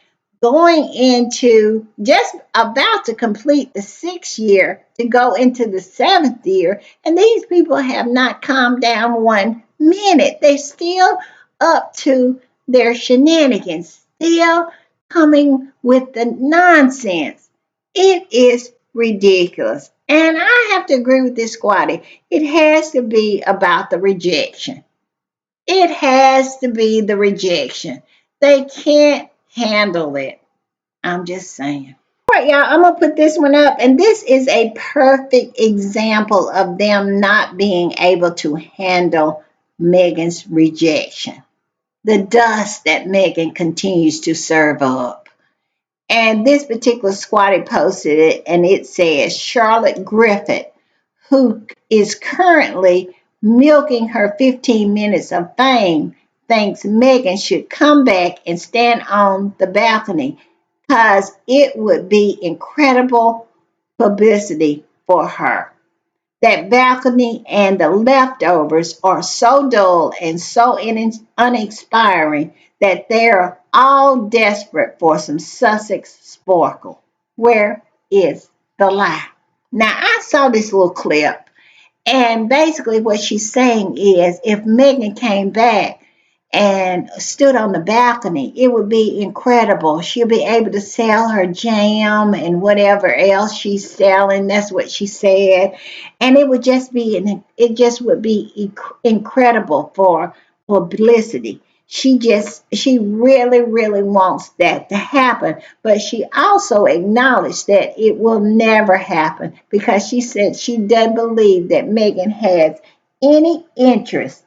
going into just about to complete the 6th year to go into the 7th year, and these people have not calmed down 1 minute. They're still up to their shenanigans, still coming with the nonsense. It is ridiculous. And I have to agree with this squatty. It has to be about the rejection. It has to be the rejection. They can't handle it. I'm just saying. All right, y'all, I'm going to put this one up. And this is a perfect example of them not being able to handle Megan's rejection. The dust that Megan continues to serve up. And this particular squatty posted it, and it says Charlotte Griffith, who is currently milking her 15 minutes of fame, thinks Megan should come back and stand on the balcony because it would be incredible publicity for her. That balcony and the leftovers are so dull and so uninspiring that they're all desperate for some Sussex sparkle. Where is the lie? Now, I saw this little clip, and basically what she's saying is if Megan came back and stood on the balcony, it would be incredible. She'll be able to sell her jam and whatever else she's selling. That's what she said. And it would just be incredible for publicity. She really wants that to happen. But she also acknowledged that it will never happen because she said she doesn't believe that Megan has any interest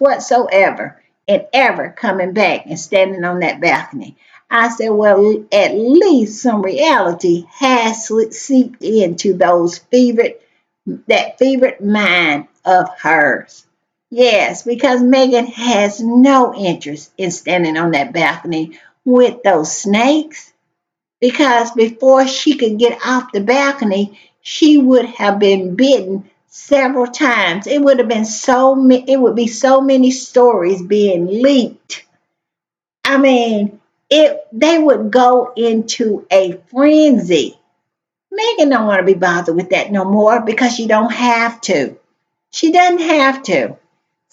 whatsoever in ever coming back and standing on that balcony. I said, well, at least some reality has seeped into that favorite mind of hers. Yes, because Megan has no interest in standing on that balcony with those snakes. Because before she could get off the balcony, she would have been bitten several times. It would be so many stories being leaked. I mean, they would go into a frenzy. Megan don't want to be bothered with that no more because she don't have to. She doesn't have to.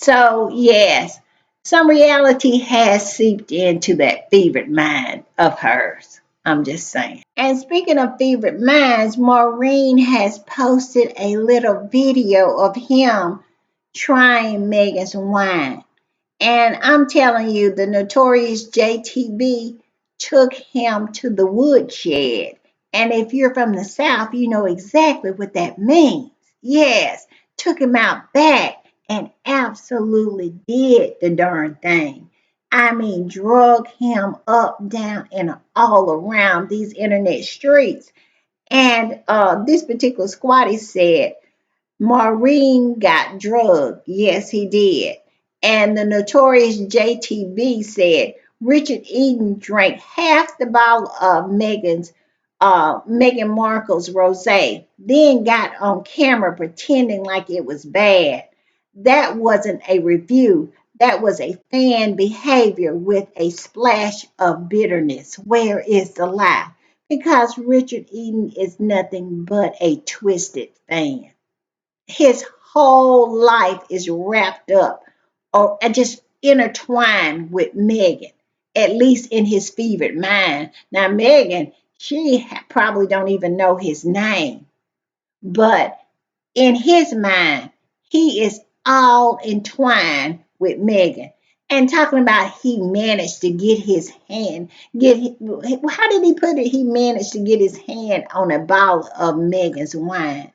So yes, some reality has seeped into that fevered mind of hers. I'm just saying. And speaking of favorite minds, Maureen has posted a little video of him trying Megan's wine. And I'm telling you, the notorious JTB took him to the woodshed. And if you're from the South, you know exactly what that means. Yes, took him out back and absolutely did the darn thing. I mean, drug him up, down, and all around these internet streets. And this particular squatty said, Maureen got drugged. Yes, he did. And the notorious JTB said Richard Eden drank half the bottle of Meghan Markle's rosé, then got on camera pretending like it was bad. That wasn't a review. That was a fan behavior with a splash of bitterness. Where is the lie? Because Richard Eden is nothing but a twisted fan. His whole life is wrapped up or just intertwined with Megan, at least in his fevered mind. Now, Megan, she probably don't even know his name, but in his mind, he is all entwined with Megan. And talking about he managed to get his hand, how did he put it? He managed to get his hand on a bottle of Megan's wine.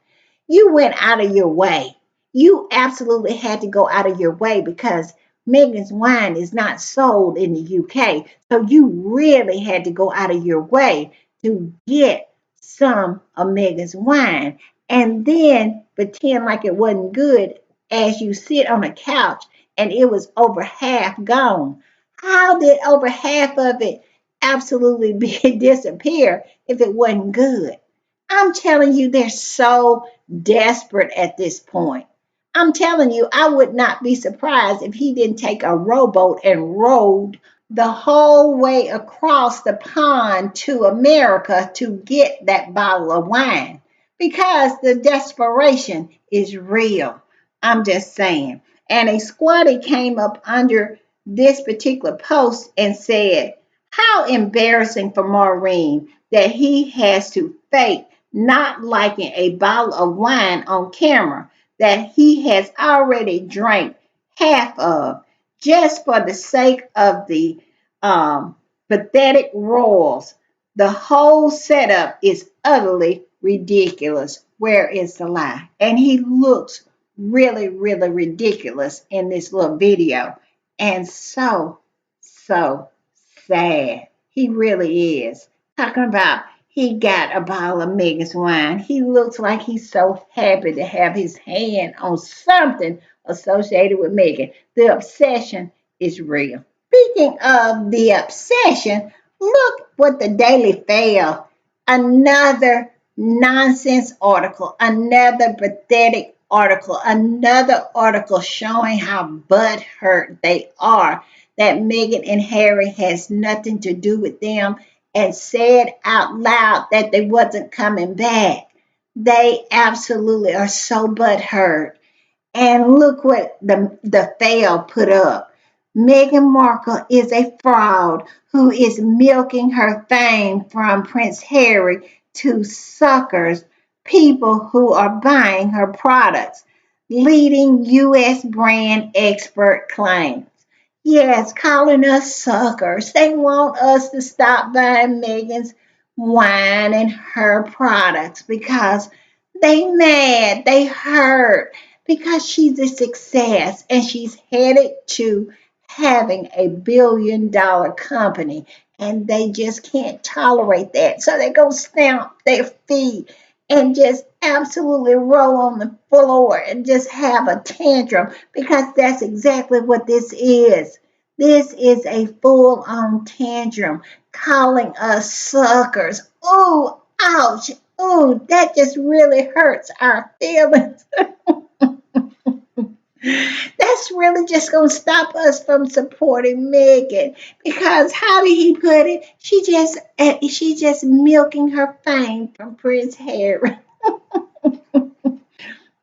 You went out of your way. You absolutely had to go out of your way because Megan's wine is not sold in the UK. So you really had to go out of your way to get some of Megan's wine and then pretend like it wasn't good as you sit on a couch and it was over half gone. How did over half of it absolutely disappear if it wasn't good. I'm telling you, they're so desperate at this point. I'm telling you, I would not be surprised if he didn't take a rowboat and rowed the whole way across the pond to America to get that bottle of wine because the desperation is real. I'm just saying. And a squatty came up under this particular post and said, how embarrassing for Maureen that he has to fake not liking a bottle of wine on camera that he has already drank half of just for the sake of the pathetic royals. The whole setup is utterly ridiculous. Where is the lie? And he looks really, really ridiculous in this little video. And so sad. He really is. Talking about he got a bottle of Megan's wine. He looks like he's so happy to have his hand on something associated with Megan. The obsession is real. Speaking of the obsession, look what the Daily Fail, another nonsense article, another pathetic article, another article showing how butthurt they are that Meghan and Harry has nothing to do with them and said out loud that they wasn't coming back. They absolutely are so butthurt. And look what the fail put up. Meghan Markle is a fraud who is milking her fame from Prince Harry to suckers, people who are buying her products. Leading U.S. brand expert claims. Yes, calling us suckers. They want us to stop buying Meghan's wine and her products because they mad, they hurt because she's a success and she's headed to having a $1 billion company and they just can't tolerate that. So they go stamp their feet and just absolutely roll on the floor and just have a tantrum because that's exactly what this is. This is a full on tantrum calling us suckers. Oh, ouch. Oh, that just really hurts our feelings. That's really just going to stop us from supporting Megan because how did he put it? She just milking her fame from Prince Harry.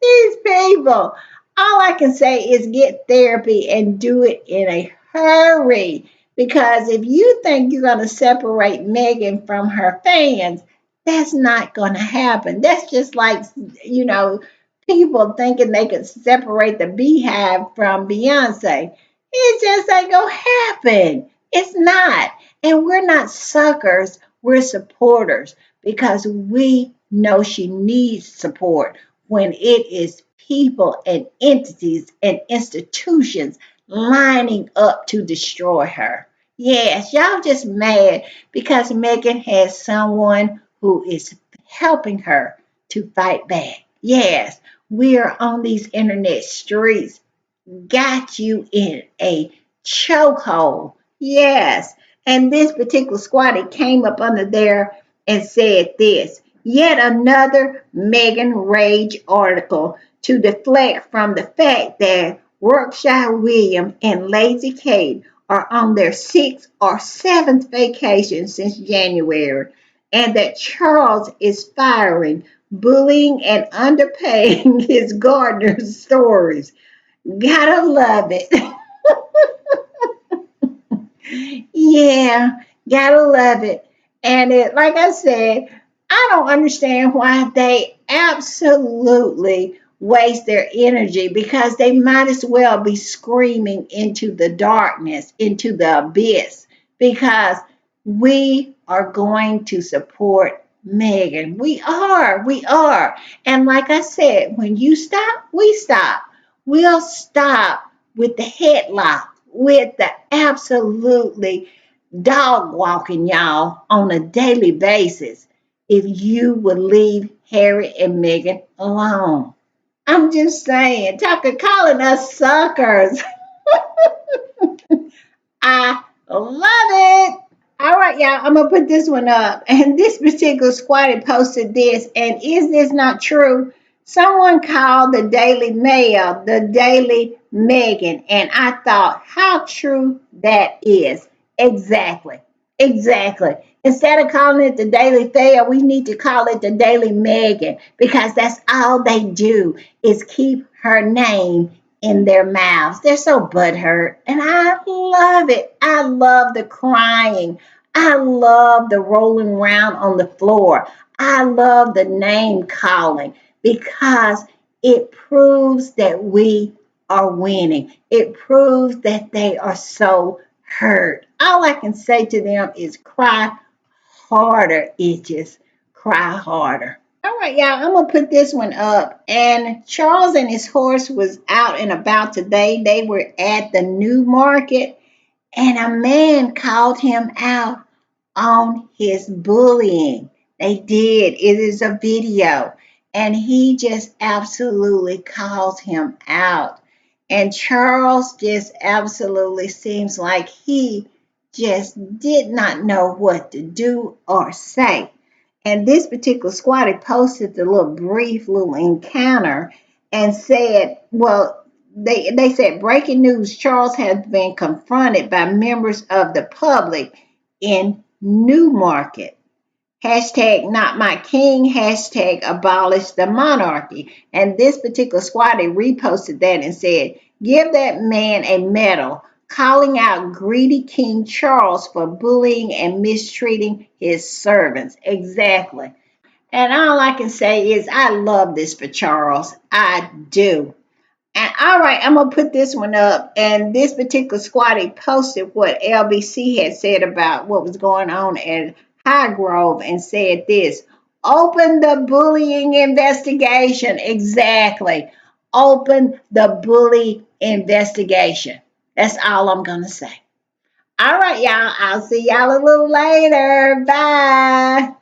These people, all I can say is get therapy and do it in a hurry. Because if you think you're going to separate Megan from her fans, that's not going to happen. That's just like, you know, people thinking they could separate the beehive from Beyonce. It just ain't going to happen. It's not. And we're not suckers, we're supporters because we know she needs support when it is people and entities and institutions lining up to destroy her. Yes, y'all just mad because Megan has someone who is helping her to fight back. Yes, we are on these internet streets, got you in a chokehold. Yes. And this particular squatty came up under there and said this. Yet another Megan Rage article to deflect from the fact that Yorkshire William and Lazy Kate are on their sixth or seventh vacation since January, and that Charles is firing, bullying, and underpaying his gardener's stories. Gotta love it. Yeah, gotta love it. And like I said, I don't understand why they absolutely waste their energy because they might as well be screaming into the darkness, into the abyss, because we are going to support Megan. We are. And like I said, when you stop, we stop. We'll stop with the headlock, with the absolutely dog walking y'all on a daily basis if you would leave Harry and Meghan alone. I'm just saying, Tucker calling us suckers. I love it. All right, y'all, I'm gonna put this one up. And this particular squatty posted this, and is this not true? Someone called the Daily Mail the Daily Megan, and I thought how true that is. Exactly. Exactly. Instead of calling it the Daily Fair, we need to call it the Daily Megan because that's all they do is keep her name in their mouths. They're so butthurt, and I love it. I love the crying. I love the rolling around on the floor. I love the name calling because it proves that we are winning. It proves that they are so hurt. All I can say to them is cry harder, itches. Cry harder. All right, y'all, I'm gonna put this one up. And Charles and his horse was out and about today. They were at the new market, and a man called him out on his bullying. They did. It is a video. And he just absolutely calls him out. And Charles just absolutely seems like he just did not know what to do or say. And this particular squatter posted the little brief little encounter and said, well, they said breaking news, Charles has been confronted by members of the public in Newmarket. Hashtag not my king, hashtag abolish the monarchy. And this particular squatter reposted that and said, give that man a medal, calling out greedy King Charles for bullying and mistreating his servants. Exactly. And all I can say is I love this for Charles. I do. And all right, I'm gonna put this one up. And this particular squatty posted what LBC had said about what was going on at High Grove and said this: open the bullying investigation. Exactly. Open the bully investigation. That's all I'm gonna say. All right, y'all. I'll see y'all a little later. Bye.